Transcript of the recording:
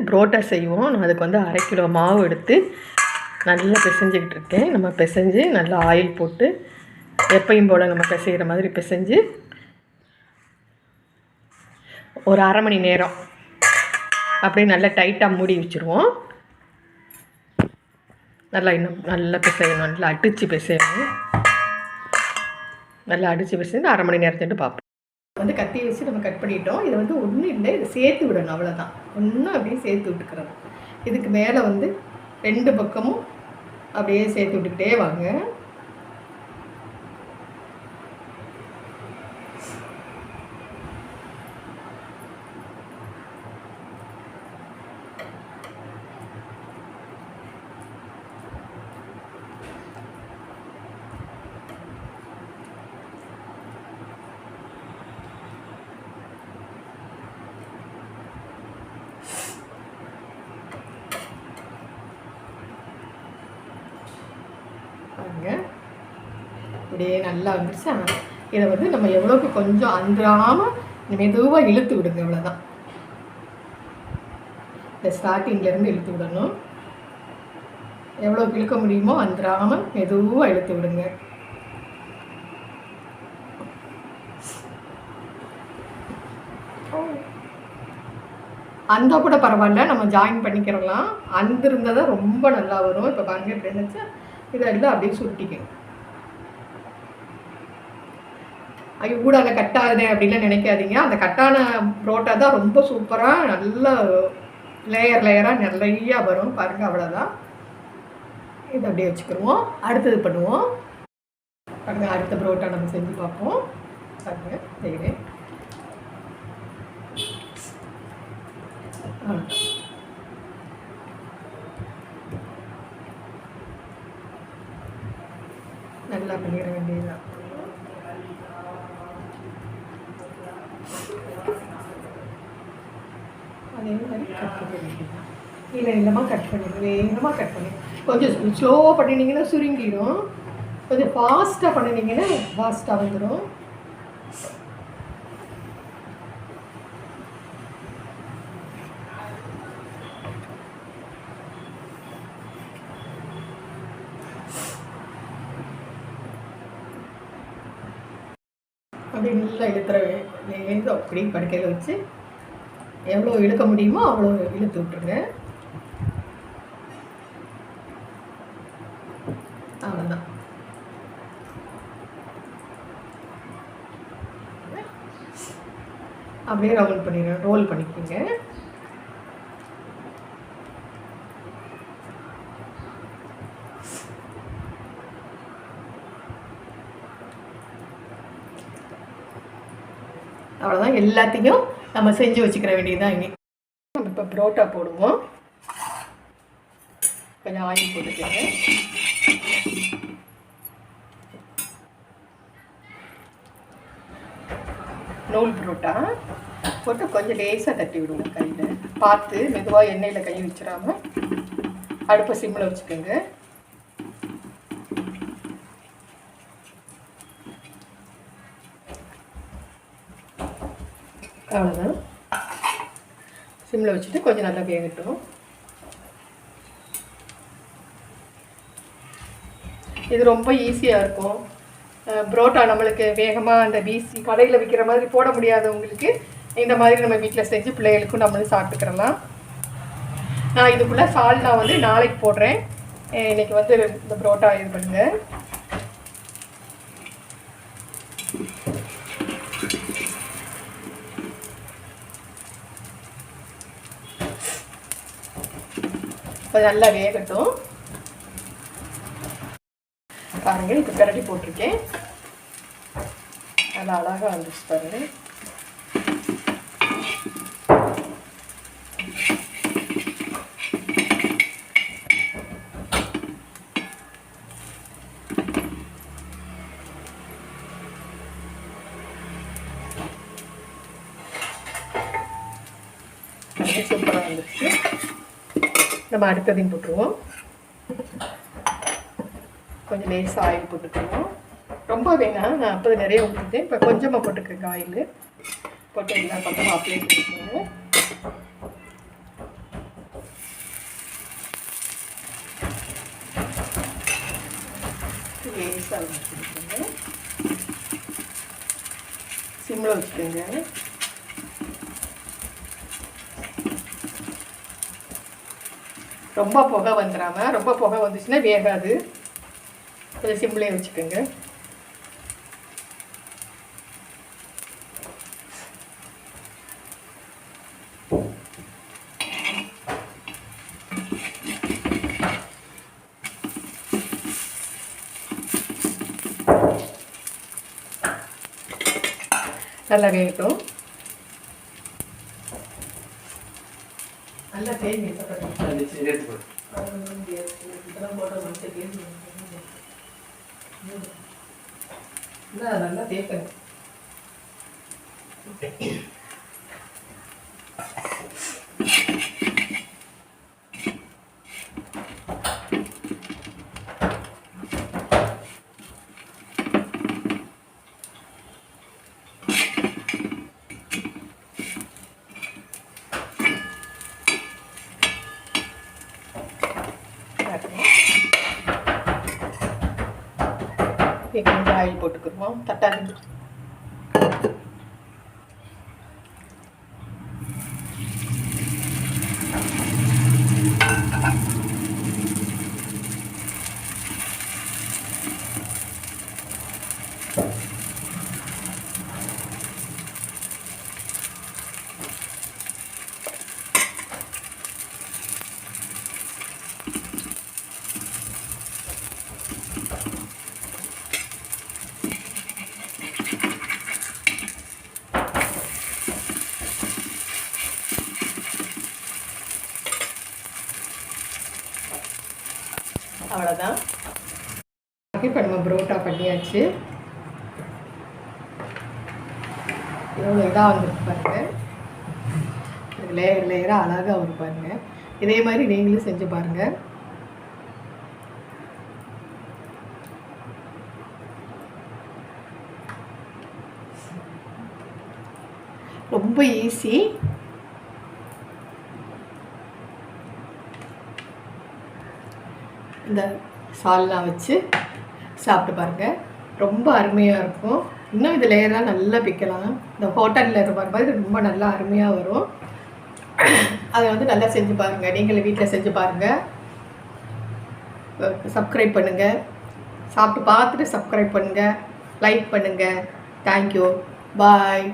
புரோட்டா செய்வோம். நான் அதுக்கு 1/2 கிலோ மாவு எடுத்து நல்லா பிசைஞ்சிக்கிட்டு இருக்கேன். நம்ம பிசைஞ்சு நல்லா ஆயில் போட்டு எப்பயும் போல் நம்ம பிசைகிற மாதிரி பிசைஞ்சு ஒரு 1/2 மணி நேரம் அப்படியே நல்லா டைட்டாக மூடி வச்சுருவோம். இன்னும் நல்லா பிசையணும், நல்லா அடித்து பிசையணும். நல்லா அடித்து பிசைஞ்சு 1/2 மணி நேரத்துட்டு பார்ப்போம். கத்தி வச்சு நம்ம கட் பண்ணிட்டோம். இதை ஒன்றும் இல்லை, இதை சேர்த்து விடணும், அவ்வளோதான். ஒன்றும் அப்படியே சேர்த்து விட்டுக்கிறோம். இதுக்கு மேலே 2 பக்கமும் அப்படியே சேர்த்து விட்டுக்கிட்டே வாங்க. இப்படியே நல்லா வந்துருச்சா? இதை நம்ம எவ்வளோக்கு கொஞ்சம் அந்துடாமல் மெதுவாக இழுத்து விடுங்க, அவ்வளோதான். இந்த ஸ்டார்டிங்லேருந்து இழுத்து விடணும். எவ்வளோக்கு இழுக்க முடியுமோ அந்துடாமல் மெதுவாக இழுத்து விடுங்க. அந்த கூட பரவாயில்ல, நம்ம ஜாயின் பண்ணிக்கிறலாம். அந்த இருந்தால் தான் ரொம்ப நல்லா வரும். இப்போ பாருங்க, இப்படி இருந்துச்சா? இதெல்லாம் அப்படியே சுருட்டிக்கணும். ஐயோ ஊடால கட் ஆகுது அப்படின்லாம் நினைக்காதீங்க. அந்த கட்டான புரோட்டா தான் ரொம்ப சூப்பராக நல்ல லேயராக நிறையா வரும். பாருங்கள், அவ்வளோதான். இதை அப்படியே வச்சுக்கிடுவோம். அடுத்தது பண்ணுவோம். பாருங்கள், அடுத்த புரோட்டா நம்ம செஞ்சு பார்ப்போம். பாருங்கள், செய்கிறேன். நல்லா பண்ணிட வேண்டியதுதான். அதே மாதிரி கட் பண்ண வேண்டியதுதான். இல்லைமா கட் பண்ணிடுங்க, வேகமாக கட் பண்ணி கொஞ்சம் ஸ்லோவாக பண்ணினீங்கன்னா சுருங்கிடும். கொஞ்சம் ஃபாஸ்ட்டாக பண்ணினீங்கன்னா ஃபாஸ்ட்டாக வந்துடும். அப்படி நல்லா இழுத்துற வேணும். அப்படி படுக்கையில் வச்சு எவ்வளோ இழுக்க முடியுமோ அவ்வளோ இழுத்து விட்டுருங்க. அவ்வளோதான். அப்படியே ரோல் பண்ணிக்கோங்க. அவ்வளோதான். எல்லாத்தையும் நம்ம செஞ்சு வச்சுக்கிற வேண்டியதுதான். இங்கே நம்ம இப்போ புரோட்டா போடுவோம். கொஞ்சம் ஆயில் போட்டுக்கோங்க. நூல் புரோட்டா போட்டு கொஞ்சம் லேசாக தட்டி விடுவோம். கையில் பார்த்து மெதுவாக எண்ணெயில் கை வச்சிடாமல் அடுப்பை சிம்மில் வச்சுக்கோங்க. அவ்வளோதான். சிம்மில் வச்சுட்டு கொஞ்சம் நல்லா வேகட்டும். இது ரொம்ப ஈஸியாக இருக்கும். புரோட்டா நம்மளுக்கு வேகமாக அந்த வீசி கடையில் விற்கிற மாதிரி போட முடியாதவங்களுக்கு இந்த மாதிரி நம்ம வீட்டில் செஞ்சு பிள்ளைகளுக்கும் நம்மளும் சாப்பிட்டுக்கிறலாம். நான் இதுக்குள்ளே சால்னா நாளைக்கு போடுறேன். இன்றைக்கி இந்த புரோட்டா இது பண்ணுங்கள். அது நல்லா வேகட்டும். பாருங்கள், இப்போ பிரட்டி போட்டிருக்கேன். நல்லா அழகாக வந்துச்சு பாருங்கள். சூப்பராக வந்துச்சு. நம்ம அடுத்ததையும் போட்டுருவோம். கொஞ்சம் லேசாக ஆயில் போட்டுக்குவோம். ரொம்ப வேணாம், நான் அப்போ நிறைய ஊற்றிட்டேன். இப்போ கொஞ்சமாக போட்டுக்கோங்க. ஆயில் போட்டு எல்லா பக்கமும் அப்ளை பண்ணிக்கோங்க. லேசாக வச்சுக்கோங்க, சிம்மில் வச்சுக்கோங்க. ரொம்ப புகை வந்துடாமல், ரொம்ப புகை வந்துச்சுன்னா வேகாது. கொஞ்சம் சிம்லேயே வச்சுக்கோங்க. நல்லா வேகட்டும். நல்லா தேங்கி நல்லா தேக்கணும். கொஞ்சம் ஆயில் போட்டுக்குருவோம். தட்டாது. அவ்வளோதான். இப்போ நம்ம புரோட்டா பண்ணியாச்சு. இவ்வளோ இதாக வந்துருக்கு பாருங்கள். லேயர் லேயராக அழகாக வரும் பாருங்கள். இதே மாதிரி நீங்களும் செஞ்சு பாருங்கள். ரொம்ப ஈஸி. இந்த சால்னா வச்சு சாப்பிட்டு பாருங்கள், ரொம்ப அருமையாக இருக்கும். இன்னும் இது லேயராக நல்லா பிக்கலாம். இந்த ஹோட்டலில் இருக்கிற மாதிரி ரொம்ப நல்லா அருமையாக வரும். அதை வந்து நல்லா செஞ்சு பாருங்கள். நீங்களும் வீட்டில் செஞ்சு பாருங்கள். சப்ஸ்கிரைப் பண்ணுங்கள். சாப்பிட்டு பார்த்துட்டு சப்ஸ்கிரைப் பண்ணுங்கள், லைக் பண்ணுங்கள். தேங்க்யூ. பாய்.